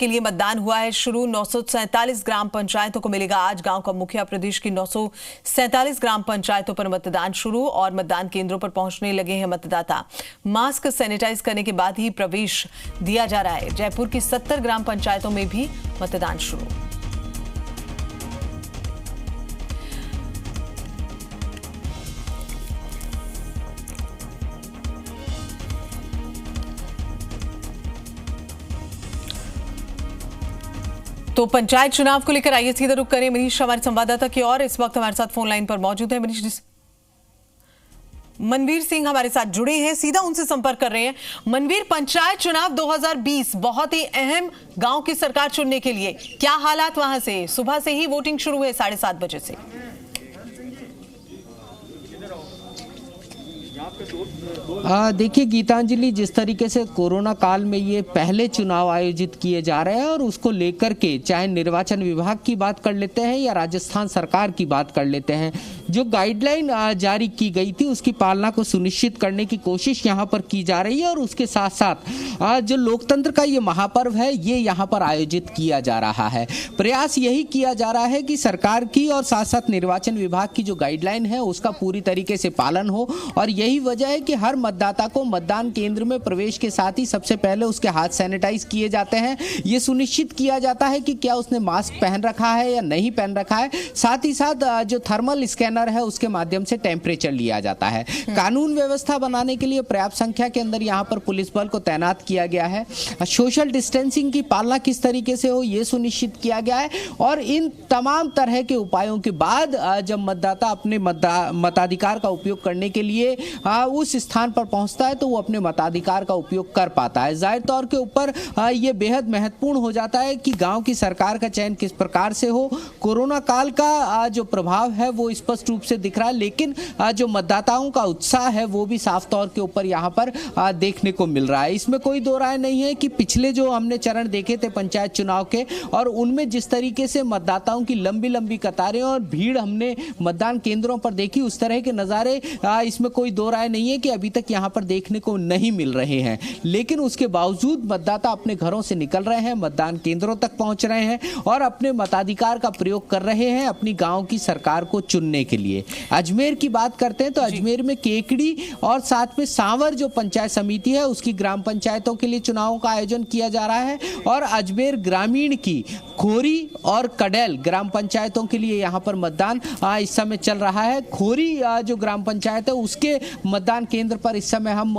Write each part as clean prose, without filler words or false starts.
के लिए मतदान हुआ है शुरू। 947 ग्राम पंचायतों को मिलेगा आज गांव का मुखिया। प्रदेश की 947 ग्राम पंचायतों पर मतदान शुरू और मतदान केंद्रों पर पहुंचने लगे हैं मतदाता। मास्क सैनिटाइज करने के बाद ही प्रवेश दिया जा रहा है। जयपुर की 70 ग्राम पंचायतों में भी मतदान शुरू। तो पंचायत चुनाव को लेकर आइए सीधा रुख करें मनीष हमारे संवाददाता की ओर। इस वक्त हमारे साथ फोन लाइन पर मौजूद है मनीष। मनवीर सिंह हमारे साथ जुड़े हैं, सीधा उनसे संपर्क कर रहे हैं। मनवीर, पंचायत चुनाव 2020 बहुत ही अहम गांव की सरकार चुनने के लिए, क्या हालात वहां से? सुबह से ही वोटिंग शुरू है 7:30 बजे से। देखिए गीतांजलि, जिस तरीके से कोरोना काल में ये पहले चुनाव आयोजित किए जा रहे हैं और उसको लेकर के चाहे निर्वाचन विभाग की बात कर लेते हैं या राजस्थान सरकार की बात कर लेते हैं, जो गाइडलाइन जारी की गई थी उसकी पालना को सुनिश्चित करने की कोशिश यहाँ पर की जा रही है। और उसके साथ साथ जो लोकतंत्र का ये महापर्व है ये यहाँ पर आयोजित किया जा रहा है। प्रयास यही किया जा रहा है कि सरकार की और साथ साथ निर्वाचन विभाग की जो गाइडलाइन है उसका पूरी तरीके से पालन हो। और यही वजह है कि हर मतदाता को मतदान केंद्र में प्रवेश के साथ ही सबसे पहले उसके हाथ सैनिटाइज किए जाते हैं। ये सुनिश्चित किया जाता है कि क्या उसने मास्क पहन रखा है या नहीं पहन रखा है। साथ ही साथ जो थर्मल स्कैनर है उसके माध्यम से टेम्परेचर लिया जाता है। कानून व्यवस्था बनाने के लिए पर्याप्त संख्या के अंदर यहाँ पर पुलिस बल को तैनात किया गया है। सोशल डिस्टेंसिंग की पालना किस तरीके से हो ये सुनिश्चित किया गया है। और इन तमाम तरह के उपायों के बाद जब मतदाता अपने मताधिकार का उपयोग करने के लिए उस स्थान पर पहुंचता है तो वो अपने मताधिकार का उपयोग कर पाता है। जाहिर तौर के ऊपर ये बेहद महत्वपूर्ण हो जाता है कि गांव की सरकार का चयन किस प्रकार से हो। कोरोना काल का जो प्रभाव है वो स्पष्ट रूप से दिख रहा है, लेकिन जो मतदाताओं का उत्साह है वो भी साफ तौर के ऊपर यहाँ पर देखने को मिल रहा है। इसमें कोई दो राय नहीं है कि पिछले जो हमने चरण देखे थे पंचायत चुनाव के और उनमें जिस तरीके से मतदाताओं की लंबी लंबी कतारें और भीड़ हमने मतदान केंद्रों पर देखी, उस तरह के नज़ारे इसमें कोई दो राय नहीं है कि अभी तक यहाँ पर देखने को नहीं मिल रहे हैं। लेकिन उसके बावजूद मतदाता अपने घरों से निकल रहे हैं, मतदान केंद्रों तक पहुंच रहे हैं और अपने मताधिकार का प्रयोग कर रहे हैं अपनी गांव की सरकार को चुनने के लिए। अजमेर की बात करते हैं तो अजमेर में केकड़ी और साथ में सांवर जो पंचायत समिति है उसकी ग्राम पंचायतों के लिए चुनावों का आयोजन किया जा रहा है। और अजमेर ग्रामीण की खोरी और कडेल ग्राम पंचायतों के लिए यहाँ पर मतदान इस समय चल रहा है। खोरी जो ग्राम पंचायत है उसके मतदान केंद्र पर इस समय हम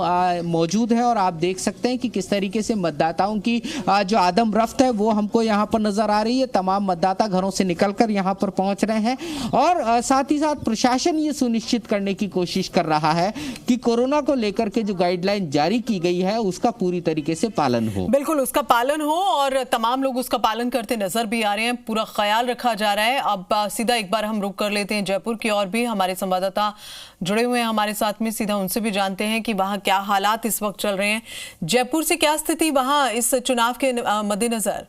मौजूद हैं और आप देख सकते हैं कि किस तरीके से मतदाताओं की जो आदम रफ्त है वो हमको यहाँ पर नजर आ रही है। तमाम मतदाता घरों से निकलकर यहाँ पर पहुंच रहे हैं और साथ ही साथ प्रशासन ये सुनिश्चित करने की कोशिश कर रहा है कि कोरोना को लेकर के जो गाइडलाइन जारी की गई है उसका पूरी तरीके से पालन हो। बिल्कुल उसका पालन हो और तमाम लोग उसका पालन करते नजर भी आ रहे हैं, पूरा ख्याल रखा जा रहा है। अब सीधा एक बार हम रुक कर लेते हैं जयपुर की ओर भी। हमारे संवाददाता जुड़े हुए हैं हमारे साथ में, सीधा उनसे भी जानते हैं कि वहां क्या हालात इस वक्त चल रहे हैं। जयपुर से क्या स्थिति वहां इस चुनाव के मद्देनजर?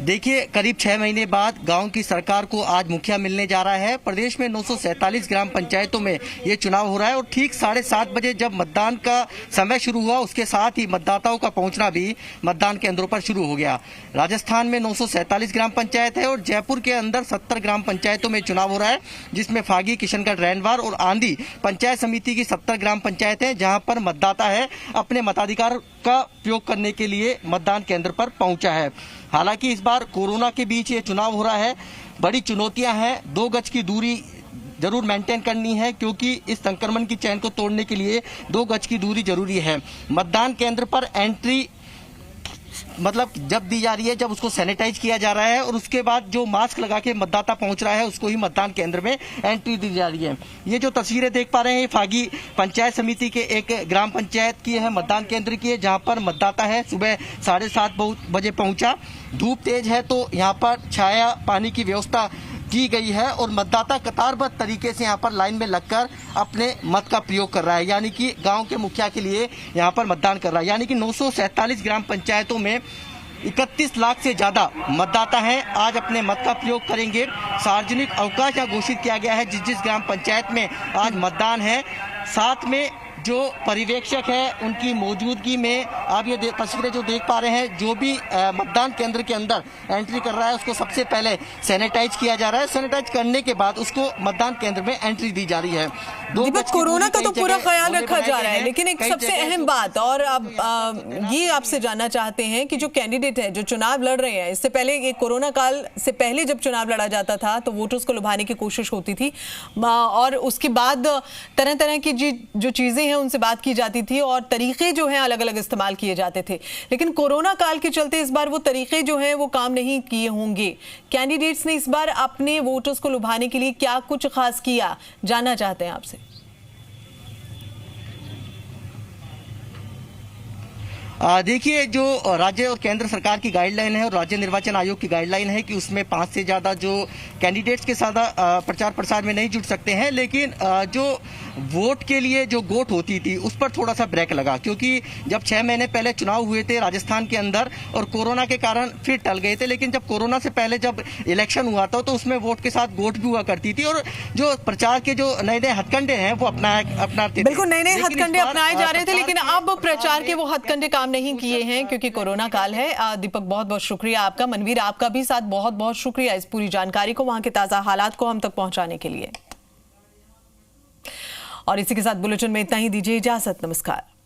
देखिए, करीब 6 महीने बाद गांव की सरकार को आज मुखिया मिलने जा रहा है। प्रदेश में 947 ग्राम पंचायतों में ये चुनाव हो रहा है और ठीक 7:30 बजे जब मतदान का समय शुरू हुआ उसके साथ ही मतदाताओं का पहुंचना भी मतदान केंद्रों पर शुरू हो गया। राजस्थान में 947 ग्राम पंचायत है और जयपुर के अंदर 70 ग्राम पंचायतों में चुनाव हो रहा है, जिसमें फागी, किशनगढ़, रैनवार और आंधी पंचायत समिति की 70 ग्राम पंचायत है, जहाँ पर मतदाता है अपने मताधिकार का प्रयोग करने के लिए मतदान केंद्र पर पहुंचा है। हालांकि इस बार कोरोना के बीच ये चुनाव हो रहा है। बड़ी चुनौतियां हैं, 2 गज की दूरी जरूर मेंटेन करनी है क्योंकि इस संक्रमण की चेन को तोड़ने के लिए 2 गज की दूरी जरूरी है। मतदान केंद्र पर एंट्री मतलब जब दी जा रही है जब उसको सैनिटाइज किया जा रहा है और उसके बाद जो मास्क लगा के मतदाता पहुंच रहा है उसको ही मतदान केंद्र में एंट्री दी जा रही है। ये जो तस्वीरें देख पा रहे हैं फागी पंचायत समिति के एक ग्राम पंचायत की है, मतदान केंद्र की है, जहां पर मतदाता है सुबह 7:30 बजे पहुंचा। धूप तेज है तो यहाँ पर छाया पानी की व्यवस्था की गई है और मतदाता कतारबद्ध तरीके से यहाँ पर लाइन में लगकर अपने मत का प्रयोग कर रहा है, यानी कि गांव के मुखिया के लिए यहाँ पर मतदान कर रहा है। यानी कि 947 ग्राम पंचायतों में 31 लाख से ज्यादा मतदाता हैं, आज अपने मत का प्रयोग करेंगे। सार्वजनिक अवकाश यहाँ घोषित किया गया है जिस जिस ग्राम पंचायत में आज मतदान है। साथ में जो पर्यवेक्षक है उनकी मौजूदगी में आप ये तस्वीरें जो देख पा रहे हैं, जो भी मतदान केंद्र के अंदर एंट्री कर रहा है उसको सबसे पहले सैनिटाइज किया जा रहा है। सैनिटाइज करने के बाद उसको मतदान केंद्र में एंट्री दी जा रही है। दीपक, कोरोना का तो पूरा ख्याल रखा जा रहा है, लेकिन एक सबसे अहम बात, और अब ये आपसे जानना चाहते हैं कि जो कैंडिडेट है जो चुनाव लड़ रहे हैं, इससे पहले ये कोरोना काल से पहले जब चुनाव लड़ा जाता था तो वोटर्स को लुभाने की कोशिश होती थी और उसके बाद तरह तरह की जो चीजें हैं उनसे बात की जाती थी और तरीके जो हैं अलग अलग इस्तेमाल किए जाते थे। लेकिन कोरोना काल के चलते इस बार वो तरीके जो हैं वो काम नहीं किए होंगे। कैंडिडेट्स ने इस बार अपने वोटर्स को लुभाने के लिए क्या कुछ खास किया, जानना चाहते हैं आपसे। देखिए, जो राज्य और केंद्र सरकार की गाइडलाइन है और राज्य निर्वाचन आयोग की गाइडलाइन है कि उसमें 5 से ज़्यादा जो कैंडिडेट्स के साथ प्रचार प्रसार में नहीं जुट सकते हैं, लेकिन जो वोट के लिए जो गोट होती थी उस पर थोड़ा सा ब्रेक लगा, क्योंकि जब 6 महीने पहले चुनाव हुए थे राजस्थान के अंदर और कोरोना के कारण फिर टल गए थे, लेकिन जब कोरोना से पहले जब इलेक्शन हुआ था तो उसमें वोट के साथ गोट भी हुआ करती थी और जो प्रचार के जो नए नए हथकंडे हैं वो अपनाते थे। बिल्कुल नए नए हथकंडे अपनाए जा रहे थे, लेकिन अब प्रचार के वो हथकंडे काम नहीं किए हैं क्योंकि कोरोना काल है। दीपक, बहुत बहुत शुक्रिया आपका। मनवीर, आपका भी साथ बहुत बहुत शुक्रिया इस पूरी जानकारी को, वहां के ताजा हालात को हम तक पहुंचाने के लिए। और इसी के साथ बुलेटिन में इतना ही, दीजिए इजाजत। नमस्कार।